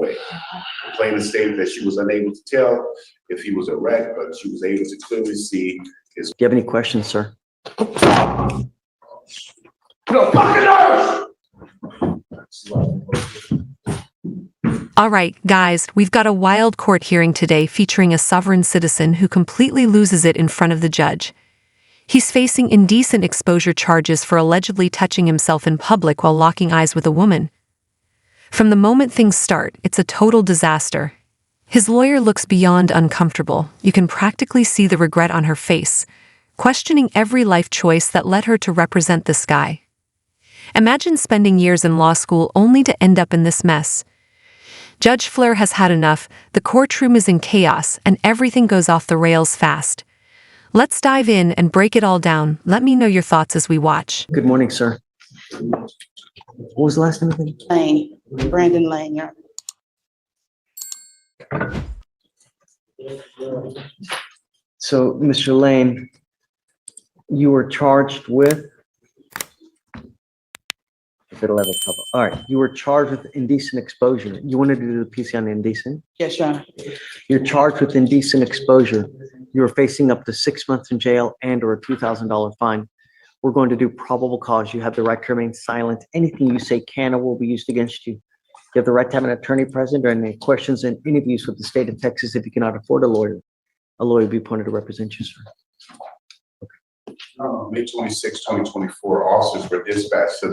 way. The complainant stated that she was unable to tell if he was erect, but she was able to clearly see his. Do you have any questions, sir? All right, guys, we've got a wild court hearing today featuring a sovereign citizen who completely loses it in front of the judge. He's facing indecent exposure charges for allegedly touching himself in public while locking eyes with a woman. From the moment things start, it's a total disaster. His lawyer looks beyond uncomfortable. You can practically see the regret on her face, questioning every life choice that led her to represent this guy. Imagine spending years in law school only to end up in this mess. Judge Flair has had enough, the courtroom is in chaos, and everything goes off the rails fast. Let's dive in and break it all down. Let me know your thoughts as we watch. Good morning, sir. What was the last name again? Lane, Brandon Lane, yeah. So, Mr. Lane, you were charged with? It'll have a couple. All right, you were charged with indecent exposure. You wanted to do the PC on indecent? Yes, Your Honor. You're charged with indecent exposure. You are facing up to 6 months in jail and/or a $2,000 fine. We're going to do probable cause. You have the right to remain silent. Anything you say can or will be used against you. You have the right to have an attorney present during any questions and interviews with the state of Texas. If you cannot afford a lawyer will be appointed to represent you, sir. May 26, 2024, officers were dispatched to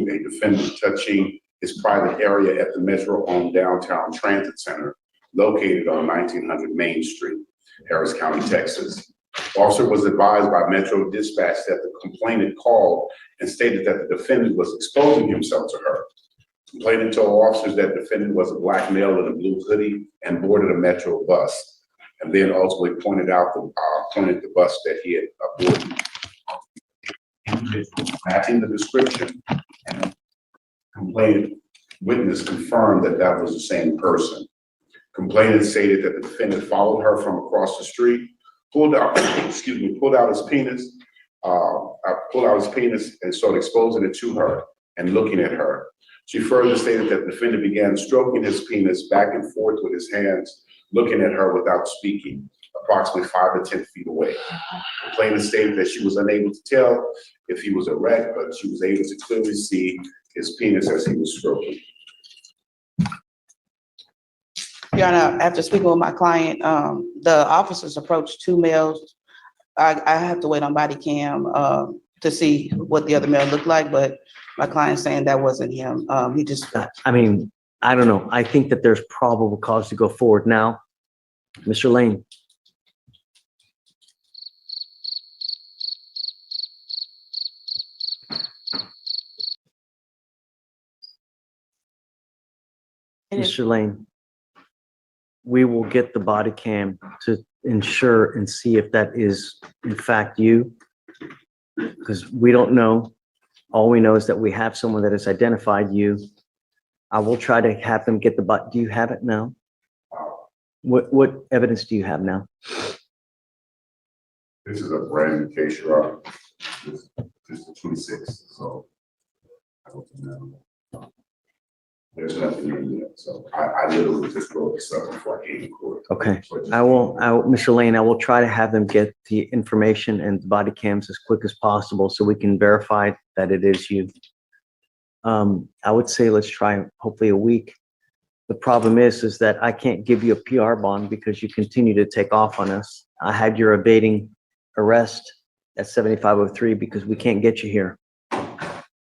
a defendant touching his private area at the Metro-owned downtown transit center located on 1900 Main Street, Harris County, Texas. Officer was advised by Metro Dispatch that the complainant called and stated that the defendant was exposing himself to her. Complainant told officers that the defendant was a black male in a blue hoodie and boarded a Metro bus, and then ultimately pointed the bus that he had boarded. Matching the description, and complainant witness confirmed that that was the same person. Complainant stated that the defendant followed her from across the street, pulled out his penis, and started exposing it to her and looking at her. She further stated that the defendant began stroking his penis back and forth with his hands, looking at her without speaking, approximately 5 to 10 feet away. The complainant stated that she was unable to tell if he was erect, but she was able to clearly see his penis as he was stroking. Your Honor, after speaking with my client, the officers approached two males. I have to wait on body cam to see what the other male looked like, but my client's saying that wasn't him. He just. I mean, I don't know. I think that there's probable cause to go forward now. Mr. Lane. Mr. Lane, we will get the body cam to ensure and see if that is in fact you, because we don't know. All we know is that we have someone that has identified you. I will try to have them get the do you have it now? What evidence do you have now? This is a brand new case, Your Honor. This is the 26th, so I don't know. There's nothing in yet, so I literally just wrote this up before I came to court. Okay, I will, Mr. Lane, I will try to have them get the information and the body cams as quick as possible so we can verify that it is you. I would say let's try hopefully a week. The problem is that I can't give you a PR bond because you continue to take off on us. I had your evading arrest at 7503 because we can't get you here.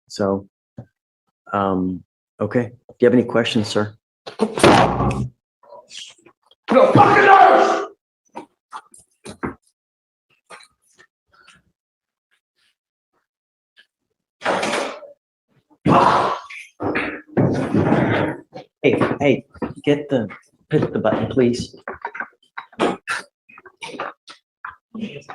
So, okay. Do you have any questions, sir? Hey, hit the button, please. Yes.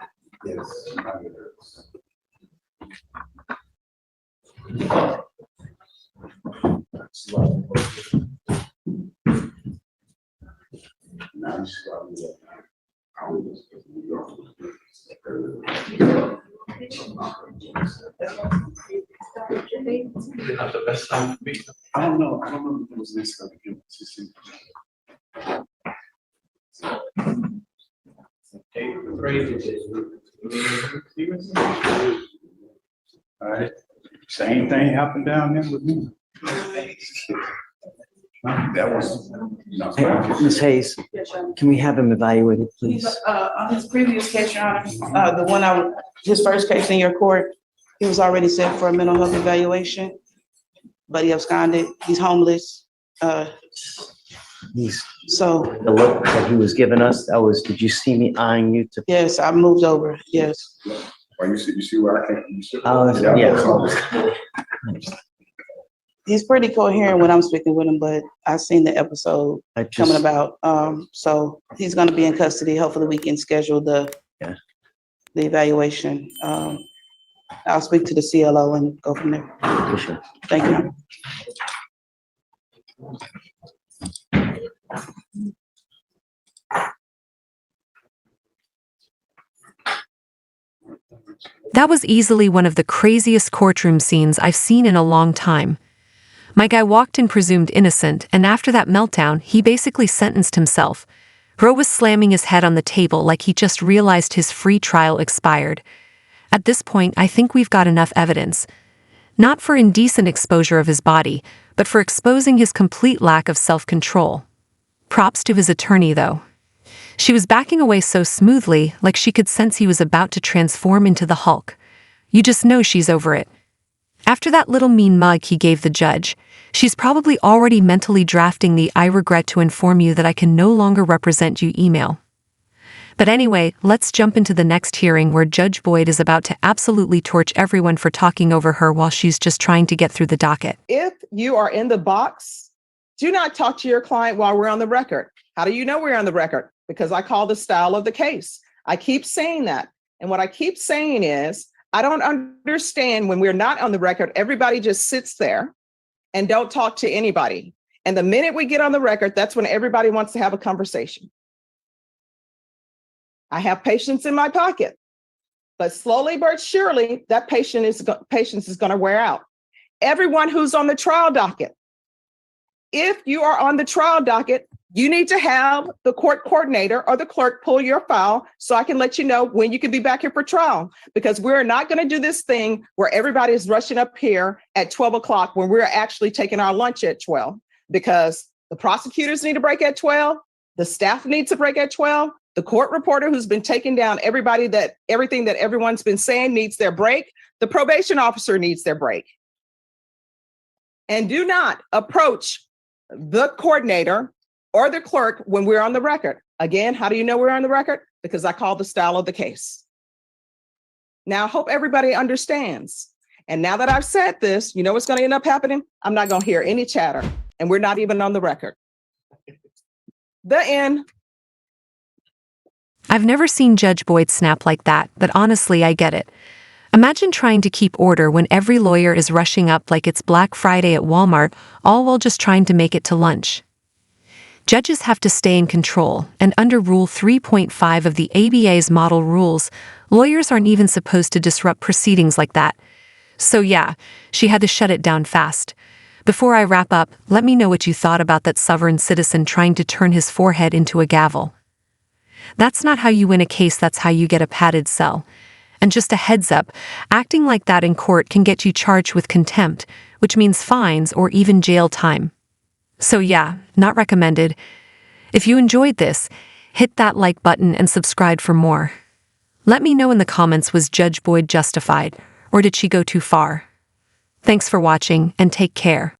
I don't know if it was this. All right, same thing happened down there with me. That was, no, Hey, Ms. Hayes, can we have him evaluated, please? On his previous case, Your Honor, his first case in your court, he was already set for a mental health evaluation, but he absconded. He's homeless. He's, So, the look that he was giving us, that was, did you see me eyeing you to? yes, I moved over, yes. oh, you see where I came, you see? Yeah. He's pretty coherent when I'm speaking with him, but I've seen the episode I coming just, about. So he's gonna be in custody. Hopefully we can schedule the evaluation. I'll speak to the CLO and go from there. for sure. Thank you. That was easily one of the craziest courtroom scenes I've seen in a long time. My guy walked in presumed innocent, and after that meltdown, he basically sentenced himself. Ro was slamming his head on the table like he just realized his free trial expired. At this point, I think we've got enough evidence. Not for indecent exposure of his body, but for exposing his complete lack of self-control. Props to his attorney, though. She was backing away so smoothly, like she could sense he was about to transform into the Hulk. You just know she's over it. After that little mean mug he gave the judge, she's probably already mentally drafting the "I regret to inform you that I can no longer represent you" email. But anyway, let's jump into the next hearing where Judge Boyd is about to absolutely torch everyone for talking over her while she's just trying to get through the docket. If you are in the box, do not talk to your client while we're on the record. How do you know we're on the record? Because I call the style of the case. I keep saying that. And what I keep saying is, I don't understand when we're not on the record, everybody just sits there and don't talk to anybody. And the minute we get on the record, that's when everybody wants to have a conversation. I have patience in my pocket, but slowly but surely, that patience is going to wear out. Everyone who's on the trial docket, if you are on the trial docket, you need to have the court coordinator or the clerk pull your file so I can let you know when you can be back here for trial, because we're not going to do this thing where everybody is rushing up here at 12 o'clock when we're actually taking our lunch at 12, because the prosecutors need a break at 12. The staff needs a break at 12. The court reporter who's been taking down everything that everyone's been saying needs their break. The probation officer needs their break. And do not approach the coordinator or the clerk when we're on the record. Again, how do you know we're on the record? Because I call the style of the case. Now, I hope everybody understands. And now that I've said this, you know what's going to end up happening? I'm not going to hear any chatter, and we're not even on the record. The end. I've never seen Judge Boyd snap like that, but honestly, I get it. Imagine trying to keep order when every lawyer is rushing up like it's Black Friday at Walmart, all while just trying to make it to lunch. Judges have to stay in control, and under Rule 3.5 of the ABA's model rules, lawyers aren't even supposed to disrupt proceedings like that. So yeah, she had to shut it down fast. Before I wrap up, let me know what you thought about that sovereign citizen trying to turn his forehead into a gavel. That's not how you win a case, that's how you get a padded cell. And just a heads up, acting like that in court can get you charged with contempt, which means fines or even jail time. So yeah, not recommended. If you enjoyed this, hit that like button and subscribe for more. Let me know in the comments, was Judge Boyd justified, or did she go too far? Thanks for watching, and take care.